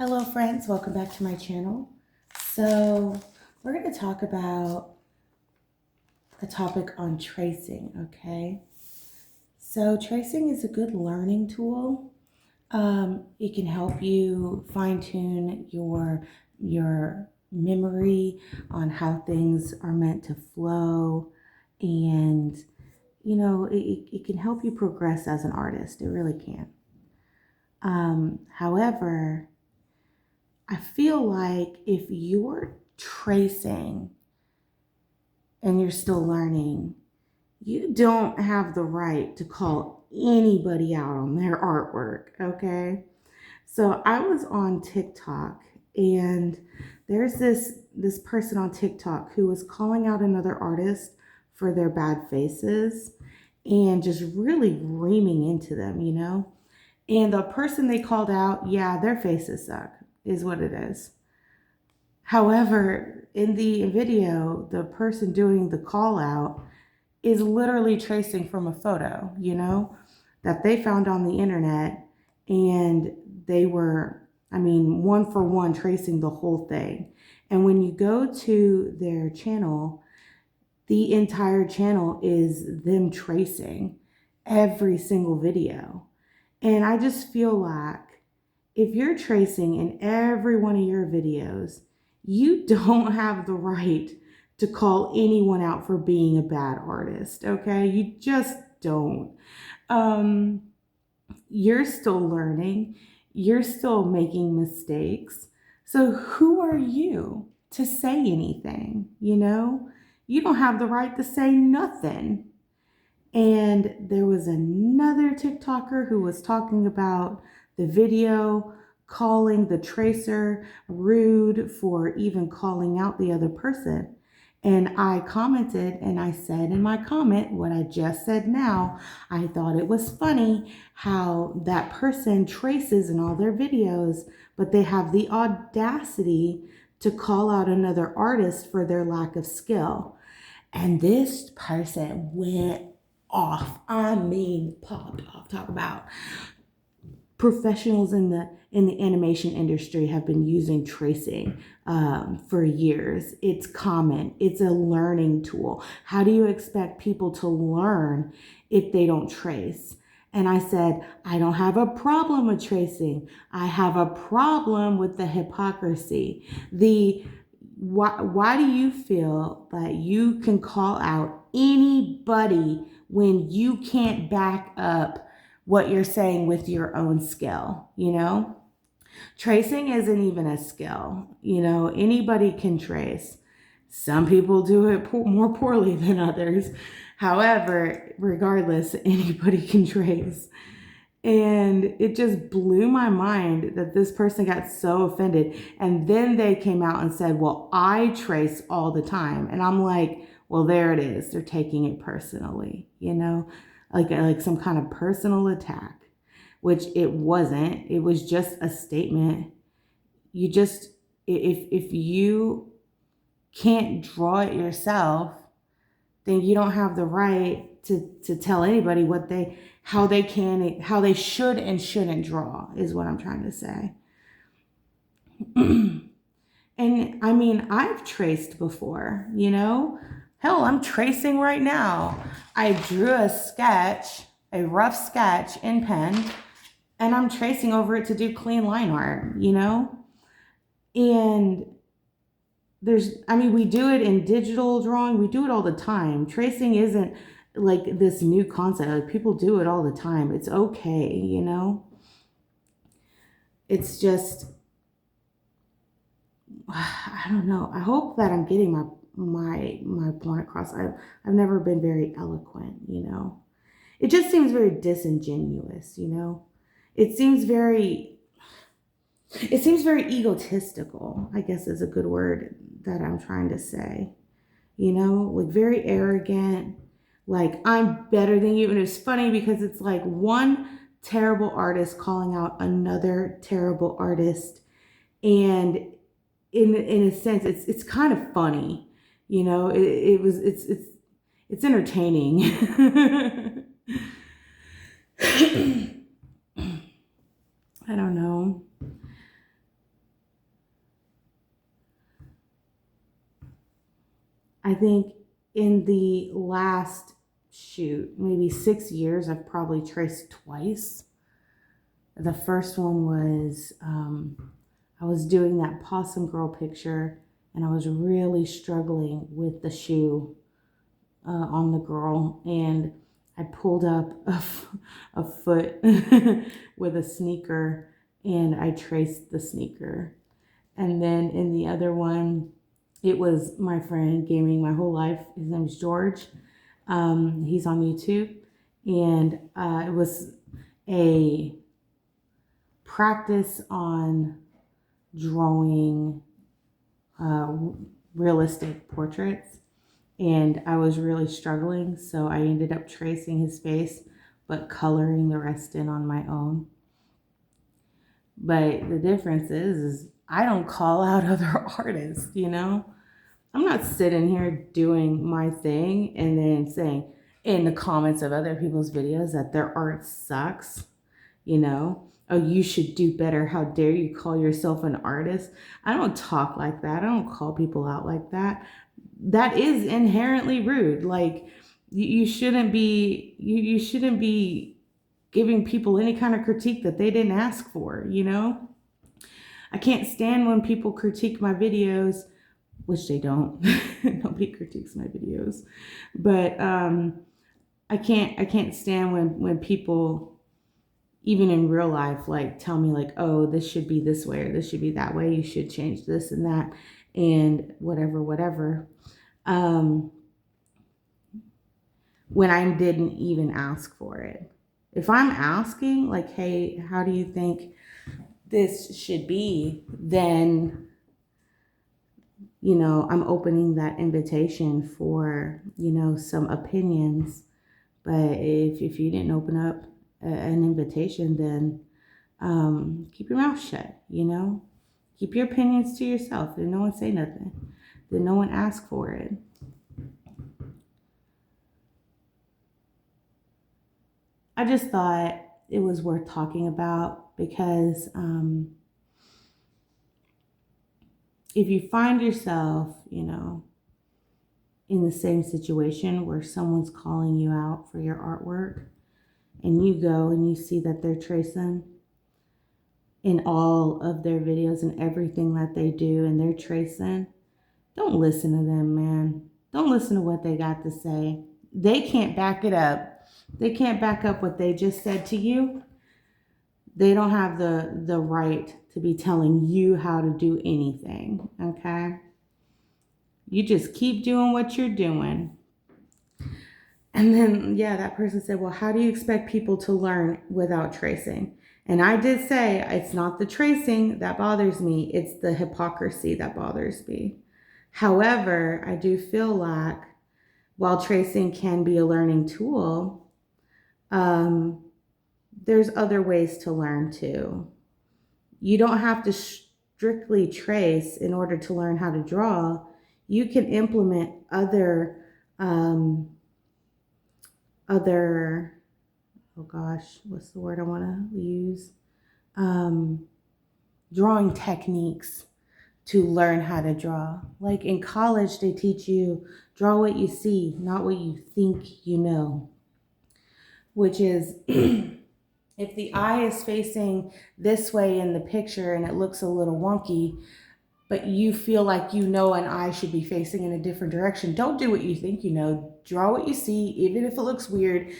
Hello friends, welcome back to my channel. So we're going to talk about a topic on tracing, okay? So tracing is a good learning tool. It can help you fine-tune your memory on how things are meant to flow, and it can help you progress as an artist. It really can. However, I feel like if you're tracing and you're still learning, you don't have the right to call anybody out on their artwork, okay? So I was on TikTok, and there's this person on TikTok who was calling out another artist for their bad faces and just really reaming into them. And the person they called out, yeah, their faces suck, is what it is. However, in the video, the person doing the call out is literally tracing from a photo, that they found on the internet. And they were, one for one tracing the whole thing. And when you go to their channel, the entire channel is them tracing every single video. And I just feel like if you're tracing in every one of your videos, you don't have the right to call anyone out for being a bad artist, okay? You just don't. You're still learning. You're still making mistakes. So who are you to say anything, You don't have the right to say nothing. And there was another TikToker who was talking about the video, calling the tracer rude for even calling out the other person. And I commented, and I said in my comment what I just said now. I thought it was funny how that person traces in all their videos, but they have the audacity to call out another artist for their lack of skill. And this person went off. Popped off. Talk about professionals in the animation industry have been using tracing for years. It's common. It's a learning tool. How do you expect people to learn if they don't trace? And I said, I don't have a problem with tracing. I have a problem with the hypocrisy. Why do you feel that you can call out anybody when you can't back up what you're saying with your own skill? Tracing isn't even a skill. Anybody can trace. Some people do it more poorly than others. However, regardless, anybody can trace. And it just blew my mind that this person got so offended. And then they came out and said, well, I trace all the time. And I'm like, well, there it is. They're taking it personally, like some kind of personal attack, which it wasn't. It was just a statement. If you can't draw it yourself, then you don't have the right to tell anybody how they should and shouldn't draw, is what I'm trying to say. And I've traced before, Hell, I'm tracing right now. I drew a rough sketch in pen, and I'm tracing over it to do clean line art, And we do it in digital drawing. We do it all the time. Tracing isn't like this new concept. Like, people do it all the time. It's okay, It's just, I don't know. I hope that I'm getting my point across. I've never been very eloquent, It just seems very disingenuous, It seems very egotistical, I guess is a good word that I'm trying to say. Like very arrogant, like I'm better than you. And it's funny because it's like one terrible artist calling out another terrible artist. And in a sense, it's kind of funny, it's entertaining. I don't know. I think in the last, shoot, maybe 6 years, I've probably traced twice. The first one was I was doing that Possum Girl picture, and I was really struggling with the shoe on the girl, and I pulled up a foot with a sneaker, and I traced the sneaker. And then in the other one, it was my friend gaming my whole life. His name is George. He's on YouTube, and it was a practice on drawing uh, realistic portraits, and I was really struggling, so I ended up tracing his face but coloring the rest in on my own. But the difference is I don't call out other artists, you know? I'm not sitting here doing my thing and then saying in the comments of other people's videos that their art sucks, you know? Oh, you should do better. How dare you call yourself an artist? I don't talk like that. I don't call people out like that. That is inherently rude. Like you shouldn't be you shouldn't be giving people any kind of critique that they didn't ask for, you know? I can't stand when people critique my videos, which they don't. Nobody critiques my videos. But I can't stand when people even in real life like tell me like, oh, this should be this way or this should be that way, you should change this and that and whatever um when I didn't even ask for it. If I'm asking like, hey, how do you think this should be, then I'm opening that invitation for some opinions. But if you didn't open up an invitation, then keep your mouth shut. Keep your opinions to yourself. Then no one say nothing. Then no one ask for it. I just thought it was worth talking about because if you find yourself, in the same situation where someone's calling you out for your artwork and you go and you see that they're tracing in all of their videos and everything that they do and they're tracing, don't listen to them, man. Don't listen to what they got to say. They can't back it up. They can't back up what they just said to you. They don't have the right to be telling you how to do anything, okay? You just keep doing what you're doing. And then, yeah, that person said, well, how do you expect people to learn without tracing? And I did say, it's not the tracing that bothers me, it's the hypocrisy that bothers me. However, I do feel like while tracing can be a learning tool, there's other ways to learn too. You don't have to strictly trace in order to learn how to draw. You can implement other oh gosh, what's the word I want to use? Drawing techniques to learn how to draw. Like in college, they teach you draw what you see, not what you think you know, which is if the eye is facing this way in the picture and it looks a little wonky, but you feel like an eye should be facing in a different direction, don't do what you think you know. Draw what you see, even if it looks weird,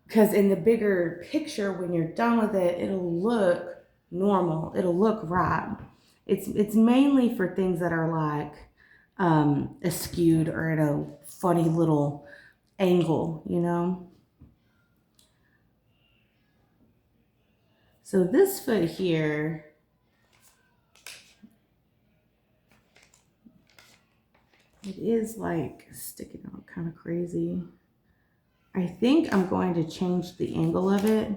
because in the bigger picture, when you're done with it, it'll look normal. It'll look right. It's mainly for things that are like askewed or at a funny little angle, So this foot here, it is like sticking out kind of crazy. I think I'm going to change the angle of it.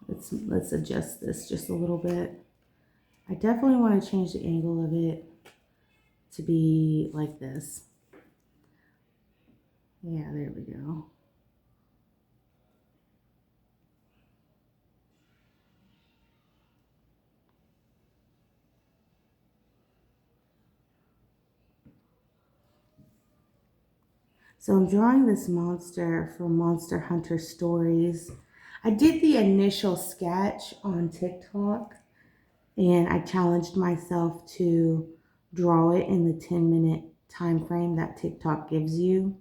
Let's adjust this just a little bit. I definitely want to change the angle of it to be like this. Yeah, there we go. So I'm drawing this monster from Monster Hunter Stories. I did the initial sketch on TikTok, and I challenged myself to draw it in the 10-minute time frame that TikTok gives you,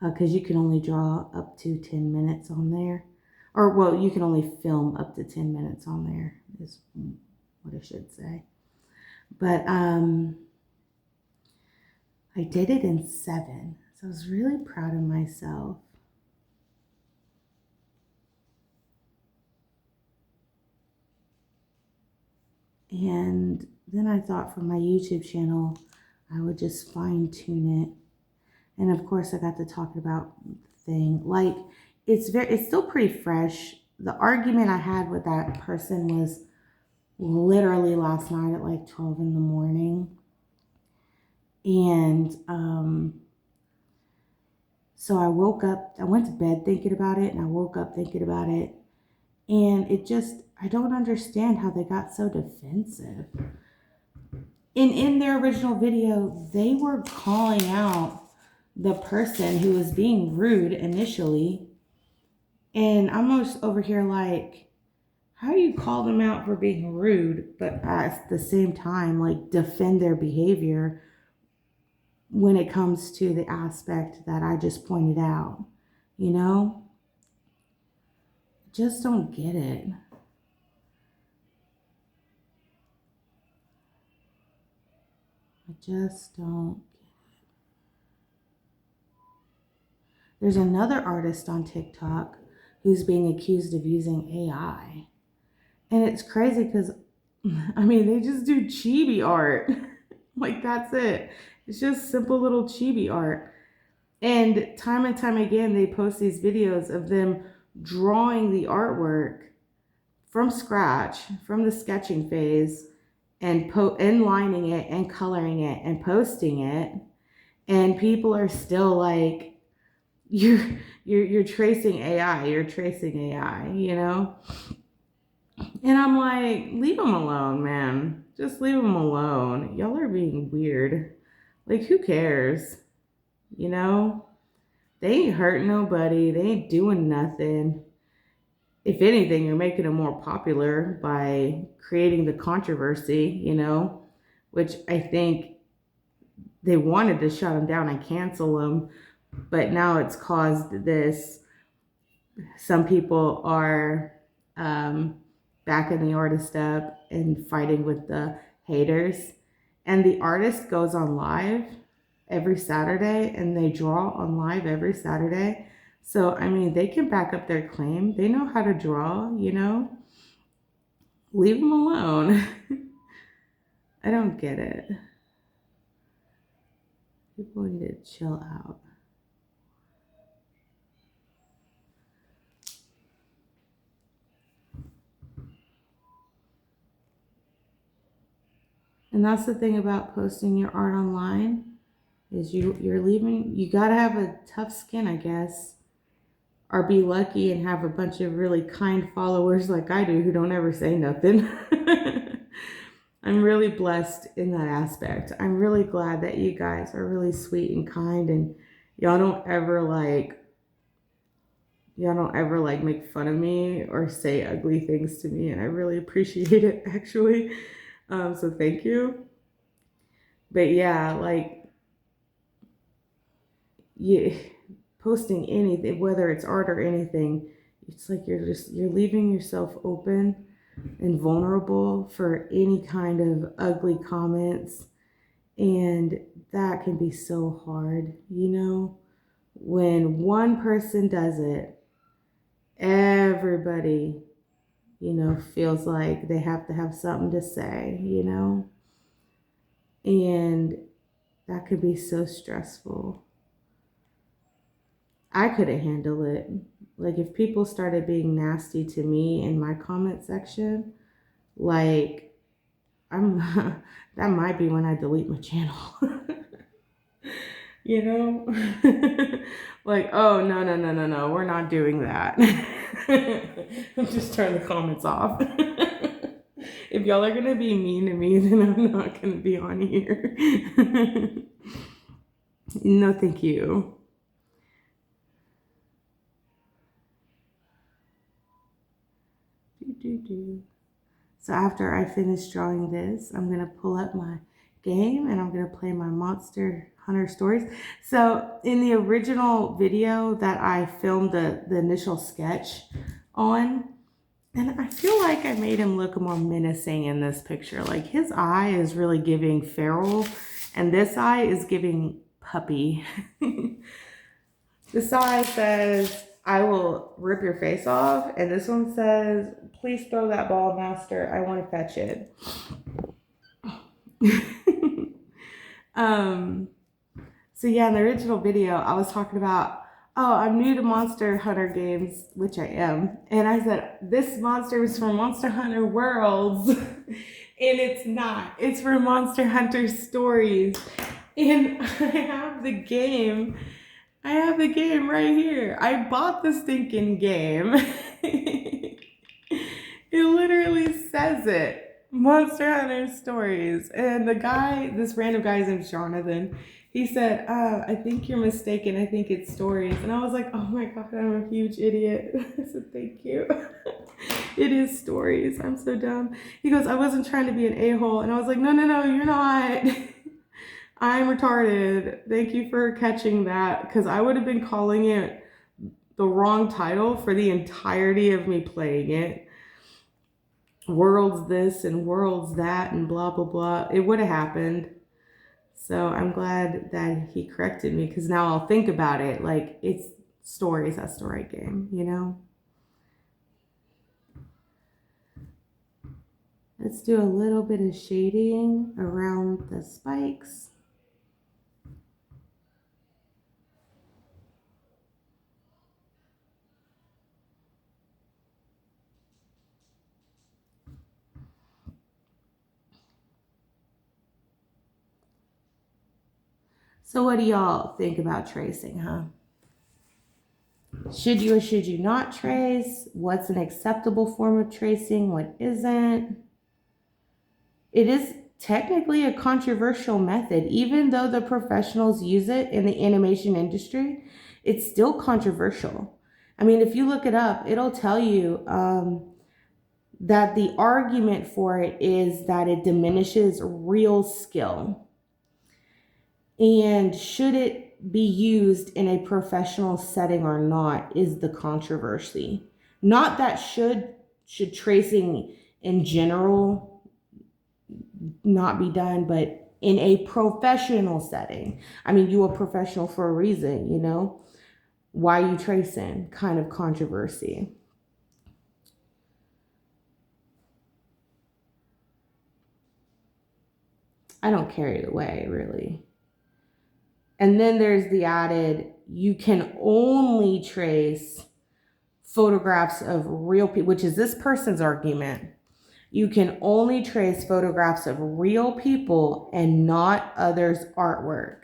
because you can only draw up to 10 minutes on there. Or, well, you can only film up to 10 minutes on there, is what I should say. But I did it in 7. So I was really proud of myself. And then I thought for my YouTube channel, I would just fine tune it. And of course I got to talk about the thing. Like, it's still pretty fresh. The argument I had with that person was literally last night at like 12 in the morning. And so I woke up, I went to bed thinking about it, and I woke up thinking about it. And I don't understand how they got so defensive. In their original video, they were calling out the person who was being rude initially. And I'm almost over here like, how do you call them out for being rude, but at the same time, like, defend their behavior when it comes to the aspect that I just pointed out, you know? Just don't get it. I just don't get it. There's another artist on TikTok who's being accused of using AI. And it's crazy because, I mean, they just do chibi art. Like, that's it. It's just simple little chibi art. And time again, they post these videos of them drawing the artwork from scratch, from the sketching phase, and lining it and coloring it and posting it. And people are still like, you're tracing AI, you're tracing AI, you know? And I'm like, leave them alone, man. Just leave them alone. Y'all are being weird. Like, who cares? You know? They ain't hurting nobody. They ain't doing nothing. If anything, you're making them more popular by creating the controversy, you know? Which I think they wanted to shut them down and cancel them. But now it's caused this. Some people are backing the artist up and fighting with the haters. And the artist goes on live every Saturday, and they draw on live every Saturday. So, I mean, they can back up their claim. They know how to draw, you know? Leave them alone. I don't get it. People need to chill out. And that's the thing about posting your art online, is you gotta have a tough skin, I guess, or be lucky and have a bunch of really kind followers like I do who don't ever say nothing. I'm really blessed in that aspect. I'm really glad that you guys are really sweet and kind, and y'all don't ever like make fun of me or say ugly things to me, and I really appreciate it, actually. So thank you. But yeah, like, yeah, posting anything, whether it's art or anything, it's like you're leaving yourself open and vulnerable for any kind of ugly comments. And that can be so hard, you know? When one person does it, everybody, you know, feels like they have to have something to say, you know? And that could be so stressful. I couldn't handle it. Like, if people started being nasty to me in my comment section, like, that might be when I delete my channel. You know? Like, oh, no, we're not doing that. I'm just turning the comments off. If y'all are gonna be mean to me, then I'm not gonna be on here. No, thank you. So after I finish drawing this, I'm going to pull up my game and I'm going to play my Monster Hunter Stories. So in the original video that I filmed the initial sketch on, and I feel like I made him look more menacing in this picture. Like his eye is really giving feral and this eye is giving puppy. This eye says, I will rip your face off. And this one says, please throw that ball, master. I want to fetch it. So yeah, in the original video, I was talking about, oh, I'm new to Monster Hunter games, which I am. And I said, this monster is from Monster Hunter Worlds. And it's not. It's from Monster Hunter Stories. And I have the game. I have the game right here. I bought the stinking game. It literally says it. Monster Hunter Stories. And the guy, this random guy's name's Jonathan, he said, I think you're mistaken. I think it's Stories. And I was like, oh my God, I'm a huge idiot. I said, thank you. It is Stories. I'm so dumb. He goes, I wasn't trying to be an a-hole. And I was like, no, you're not. I'm retarded. Thank you for catching that, because I would have been calling it the wrong title for the entirety of me playing it. Worlds this and worlds that and blah, blah, blah. It would have happened. So I'm glad that he corrected me, because now I'll think about it. Like, it's Stories. That's the right game, you know? Let's do a little bit of shading around the spikes. So what do y'all think about tracing, huh? Should you or should you not trace? What's an acceptable form of tracing? What isn't? It is technically a controversial method. Even though the professionals use it in the animation industry, it's still controversial. I mean, if you look it up, it'll tell you that the argument for it is that it diminishes real skill. And should it be used in a professional setting or not is the controversy. Not that should tracing in general not be done, but in a professional setting. I mean, you a professional for a reason, you know? Why are you tracing? Kind of controversy. I don't care either way, really. And then there's the added, you can only trace photographs of real people, which is this person's argument. You can only trace photographs of real people and not others' artwork.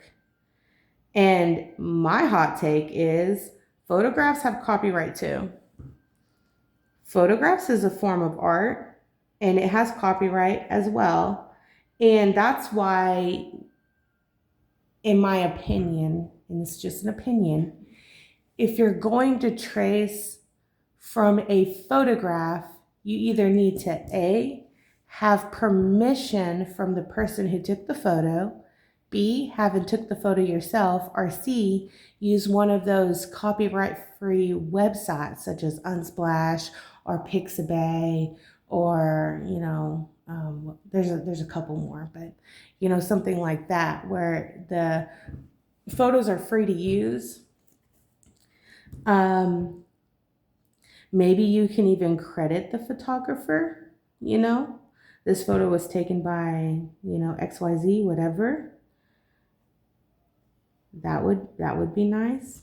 And my hot take is photographs have copyright too. Photographs is a form of art and it has copyright as well. And that's why, in my opinion, and it's just an opinion, if you're going to trace from a photograph, you either need to A, have permission from the person who took the photo, B, haven't took the photo yourself, or C, use one of those copyright-free websites such as Unsplash or Pixabay, or, you know, there's a couple more, but, you know, something like that where the photos are free to use. Maybe you can even credit the photographer, you know, this photo was taken by, you know, XYZ, whatever. That would be nice.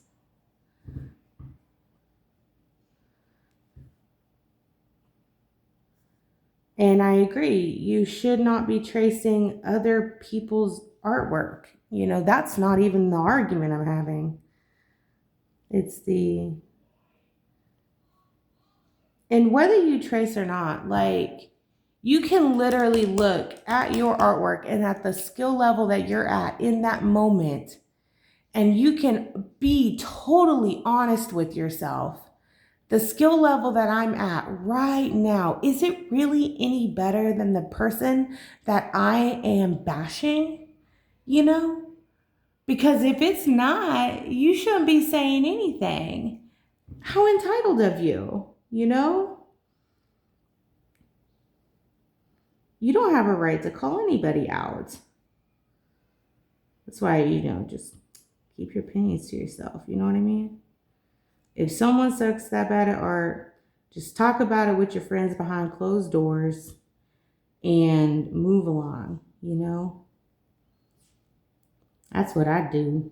And I agree, you should not be tracing other people's artwork. You know, that's not even the argument I'm having. It's the, and whether you trace or not, like, you can literally look at your artwork and at the skill level that you're at in that moment, and you can be totally honest with yourself The skill level that I'm at right now, is it really any better than the person that I am bashing? You know? Because if it's not, you shouldn't be saying anything. How entitled of you, you know? You don't have a right to call anybody out. That's why, just keep your opinions to yourself. You know what I mean? If someone sucks that bad at art, just talk about it with your friends behind closed doors and move along, you know? That's what I do.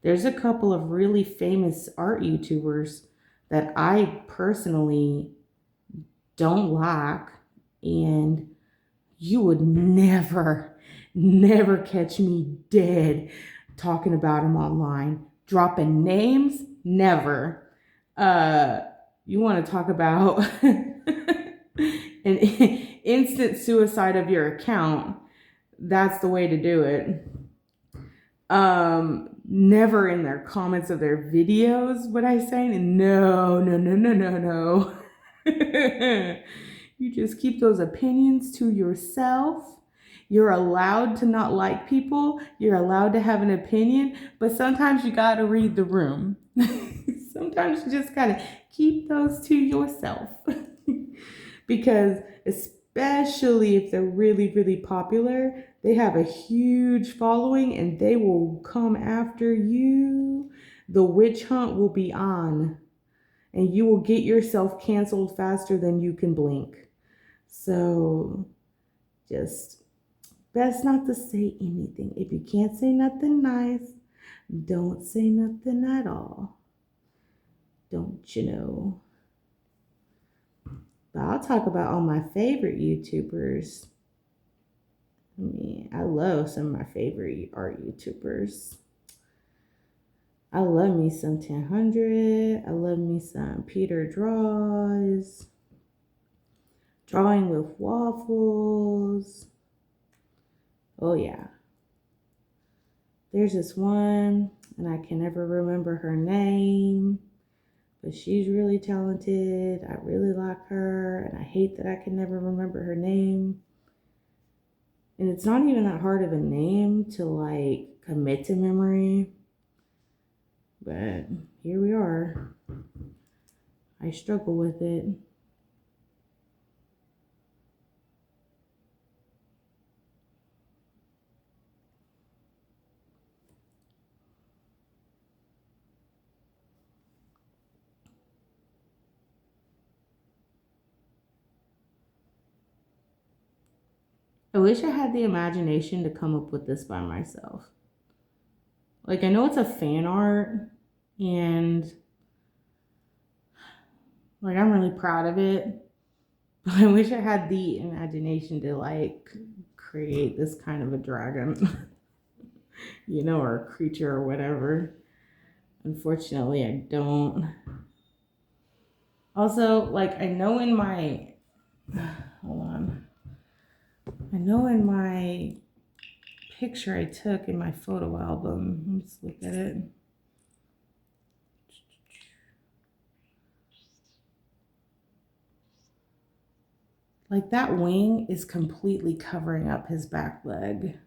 There's a couple of really famous art YouTubers that I personally don't like, and you would never catch me dead talking about them online. Dropping names, never. You want to talk about an instant suicide of your account? That's the way to do it. Never in their comments of their videos would I say, no. You just keep those opinions to yourself. You're allowed to not like people. You're allowed to have an opinion, but sometimes you got to read the room. Sometimes you just got to keep those to yourself. Because especially if they're really, really popular, they have a huge following and they will come after you. The witch hunt will be on, and you will get yourself canceled faster than you can blink. So just best not to say anything. If you can't say nothing nice, don't say nothing at all. Don't you know? But I'll talk about all my favorite YouTubers. I love some of my favorite art YouTubers. I love me some 1000. I love me some Peter Draws. Drawing with Waffles. Oh yeah. There's this one, and I can never remember her name, but she's really talented. I really like her, and I hate that I can never remember her name. And it's not even that hard of a name to like commit to memory. But here we are. I struggle with it. I wish I had the imagination to come up with this by myself. Like, I know it's a fan art, and like I'm really proud of it. But I wish I had the imagination to like create this kind of a dragon, or a creature or whatever. Unfortunately, I don't. Also, like I know in my hold on. I know in my picture I took in my photo album. Let me just look at it. Like that wing is completely covering up his back leg.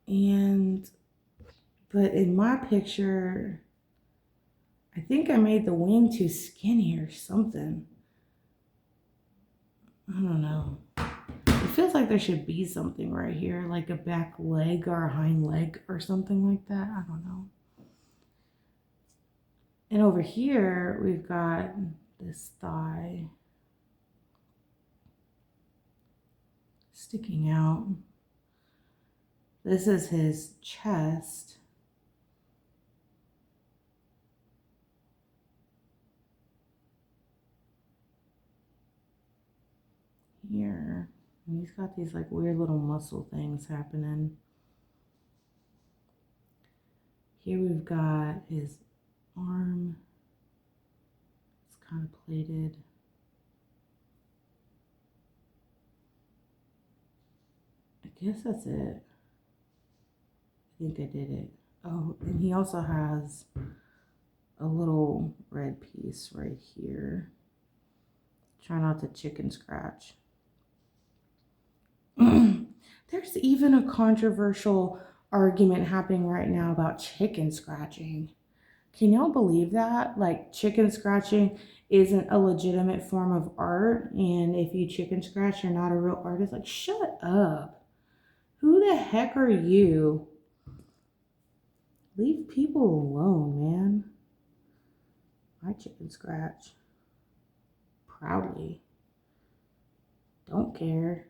But in my picture, I think I made the wing too skinny or something. I don't know. It feels like there should be something right here, like a back leg or a hind leg or something like that. I don't know. And over here, we've got this thigh sticking out. This is his chest. Here. And he's got these like weird little muscle things happening. Here we've got his arm. It's kind of plated. I guess that's it. I think I did it. Oh, and he also has a little red piece right here. Try not to chicken scratch. There's even a controversial argument happening right now about chicken scratching. Can y'all believe that? Like, chicken scratching isn't a legitimate form of art, and if you chicken scratch, you're not a real artist. Like, shut up. Who the heck are you? Leave people alone, man. I chicken scratch. Proudly. Don't care.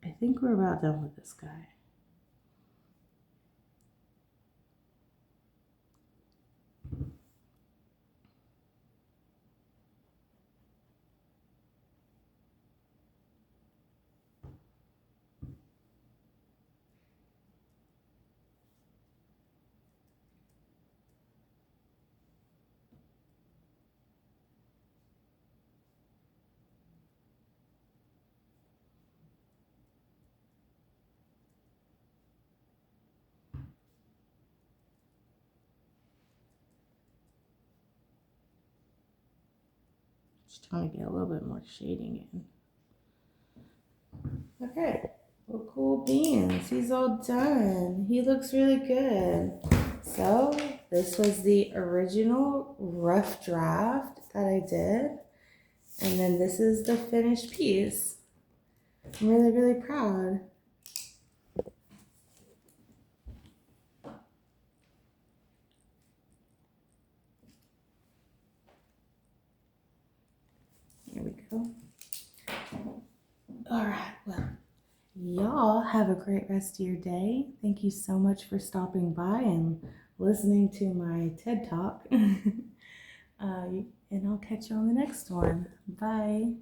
I think we're about done with this guy. Just trying to get a little bit more shading in. Okay. Well, cool beans. He's all done. He looks really good. So, this was the original rough draft that I did. And then this is the finished piece. I'm really, really proud. Here we go. All right. Well, y'all have a great rest of your day. Thank you so much for stopping by and listening to my TED Talk. And I'll catch you on the next one. Bye.